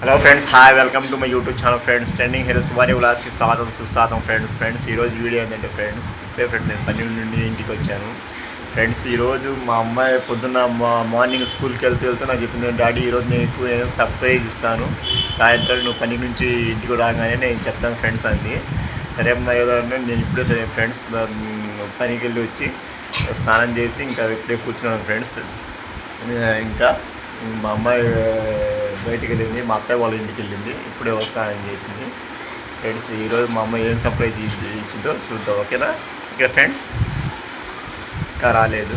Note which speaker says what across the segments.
Speaker 1: Hello friends, hi, welcome to my YouTube channel friends. Trending hero Suvani వ్లాగ్స్కి స్వాగతం సుస్వాగతం friends. ఈరోజు వీడియో ఏంటంటే ఫ్రెండ్స్, ఇప్పుడే నేను పని నుండి ఇంటికి వచ్చాను ఫ్రెండ్స్. ఈరోజు మా అమ్మాయి పొద్దున్న మార్నింగ్ స్కూల్కి వెళ్తూ నాకు చెప్పింది, డాడీ ఈరోజు నీకు సర్ప్రైజ్ ఇస్తాను, సాయంత్రం నువ్వు పని నుంచి ఇంటికి రాగానే నేను చెప్తాను ఫ్రెండ్స్ అంది. సరే అమ్మా ఏదో నేను ఇప్పుడే సరే ఫ్రెండ్స్ పనికి వెళ్ళి వచ్చి స్నానం చేసి ఇంకా ఇప్పుడే కూర్చున్నాను ఫ్రెండ్స్. ఇంకా మా అమ్మాయి బయటికి వెళ్ళింది, మా అత్తయ్య వాళ్ళ ఇంటికి వెళ్ళింది, ఇప్పుడే వస్తానని చెప్పింది ఫ్రెండ్స్. ఈరోజు మా అమ్మాయి ఏం సర్ప్రైజ్ ఇచ్చిందో చూద్దాం, ఓకేనా? ఓకే ఫ్రెండ్స్, ఇంకా రాలేదు,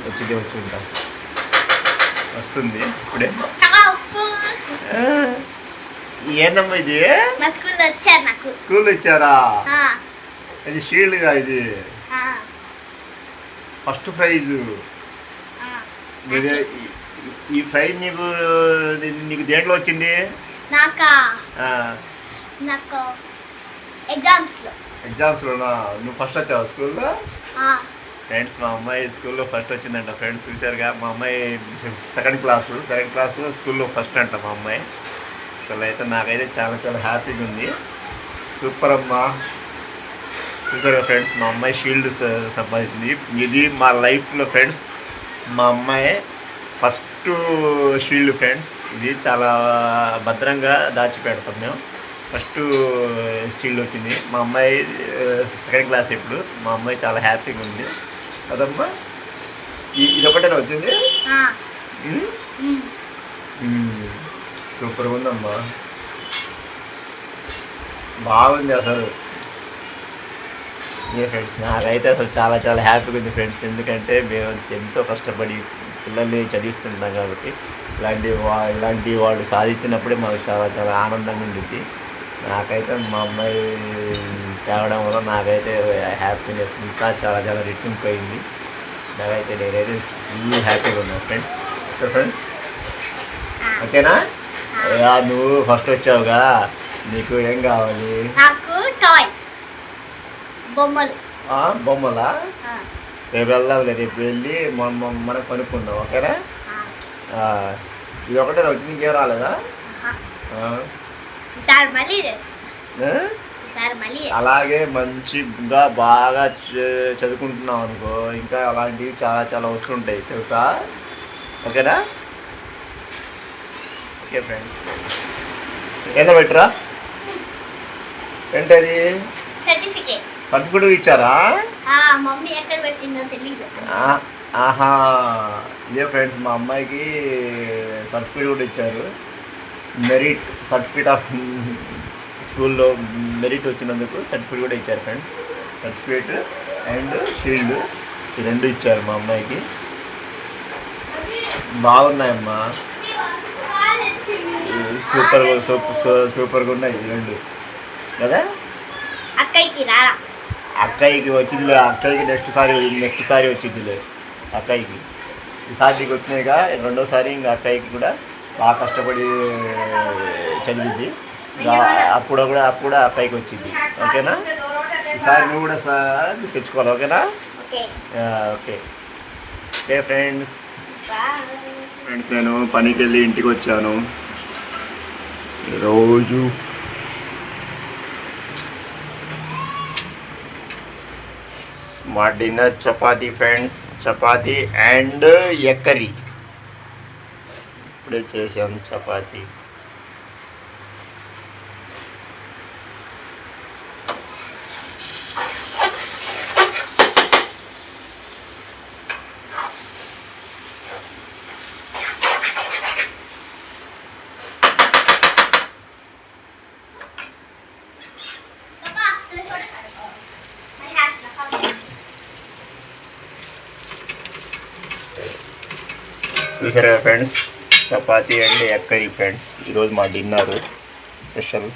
Speaker 1: వచ్చి ఉంటాం, వస్తుంది ఇప్పుడే. ఏంటమ్మా ఇది? స్కూల్ ఇచ్చారా? ఇది షీల్డ్గా, ఇది ఫస్ట్ ప్రైజు. ఈ ప్రైజ్ నీకు దేంట్లో వచ్చింది? ఎగ్జామ్స్లోనా? నువ్వు ఫస్ట్ వచ్చావు స్కూల్లో? ఫ్రెండ్స్, మా అమ్మాయి స్కూల్లో ఫస్ట్ వచ్చిందంట ఫ్రెండ్స్. చూసారుగా, మా అమ్మాయి సెకండ్ క్లాసు స్కూల్లో ఫస్ట్ అంట మా అమ్మాయి. అసలు అయితే నాకైతే చాలా హ్యాపీగా ఉంది. సూపర్ అమ్మా. చూసారుగా ఫ్రెండ్స్, మా అమ్మాయి షీల్డ్ సంపాదించింది. ఇది మా లైఫ్లో ఫ్రెండ్స్ మా అమ్మాయి ఫస్ట్ షీల్డ్ ఫ్రెండ్స్. ఇది చాలా భద్రంగా దాచిపెడతాం మేము. ఫస్ట్ షీల్డ్ వచ్చింది మా అమ్మాయి సెకండ్ క్లాస్. ఇప్పుడు మా అమ్మాయి చాలా హ్యాపీగా ఉంది కదమ్మా. ఇది ఒకటేనా వచ్చింది? సూపర్గా ఉందమ్మా, బాగుంది అసలు. ఏ ఫ్రెండ్స్, నాకైతే అసలు చాలా హ్యాపీగా ఉంది ఫ్రెండ్స్. ఎందుకంటే మేము ఎంతో కష్టపడి పిల్లల్ని చదివిస్తుంటాం కాబట్టి ఇలాంటి వాళ్ళు సాధించినప్పుడే మాకు చాలా ఆనందంగా ఉంటుంది. నాకైతే మా అమ్మాయి తేవడం వల్ల నాకైతే హ్యాపీనెస్ ఇంకా చాలా రెట్టింపోయింది. నాకైతే నేనైతే ఫుల్ హ్యాపీగా ఉన్నాను ఫ్రెండ్స్. ఫ్రెండ్స్ ఓకేనా? నువ్వు ఫస్ట్ వచ్చావుగా, నీకు ఏం కావాలి? బొమ్మలా? రేపు వెళ్దాంలే, రేపు వెళ్ళి మనం కొనుక్కుందాం, ఓకేనా? ఇది ఒకటే వచ్చింది, ఇంకేం రాలేదా? అలాగే మంచిగా బాగా చదువుకుంటున్నాం అనుకో, ఇంకా అలాంటివి చాలా వస్తుంటాయి తెలుసా, ఓకేనా? ఓకే ఫ్రెండ్స్, ఏదో పెట్టరా ఏంటది? సర్టిఫికేట్ ఇచ్చారా? ఆహా, ఇదే ఫ్రెండ్స్ మా అమ్మాయికి సర్టిఫికేట్ కూడా ఇచ్చారు. మెరిట్ సర్టిఫికేట్ ఆఫ్ స్కూల్లో మెరిట్ వచ్చినందుకు సర్టిఫికేట్ కూడా ఇచ్చారు ఫ్రెండ్స్. సర్టిఫికేట్ అండ్ షీల్డ్ ఈ రెండు ఇచ్చారు మా అమ్మాయికి. బాగున్నాయమ్మా, సూపర్గా ఉన్నాయి ఈ రెండు కదా. అక్కయ్యకి వచ్చిందిలే, అక్కయ్యకి నెక్స్ట్ సారి వచ్చిందిలే అక్కయ్యకి. ఈసారి నీకు వచ్చినాయిగా, రెండోసారి ఇంకా అక్కయ్యకి కూడా బాగా కష్టపడి చదివింది. అప్పుడు అక్కయ్యకి వచ్చింది, ఓకేనా? ఈసారి నువ్వు కూడా తెచ్చుకోవాలి, ఓకేనా? Okay friends. నేను పనికి వెళ్ళి ఇంటికి వచ్చాను. రోజు మా dinner chapati friends, chapati and egg curry. ఇప్పుడే చేసాం చపాతీ. చూసారా friends, chapati and egg curry friends. ఈరోజు మా డిన్నర్ స్పెషల్.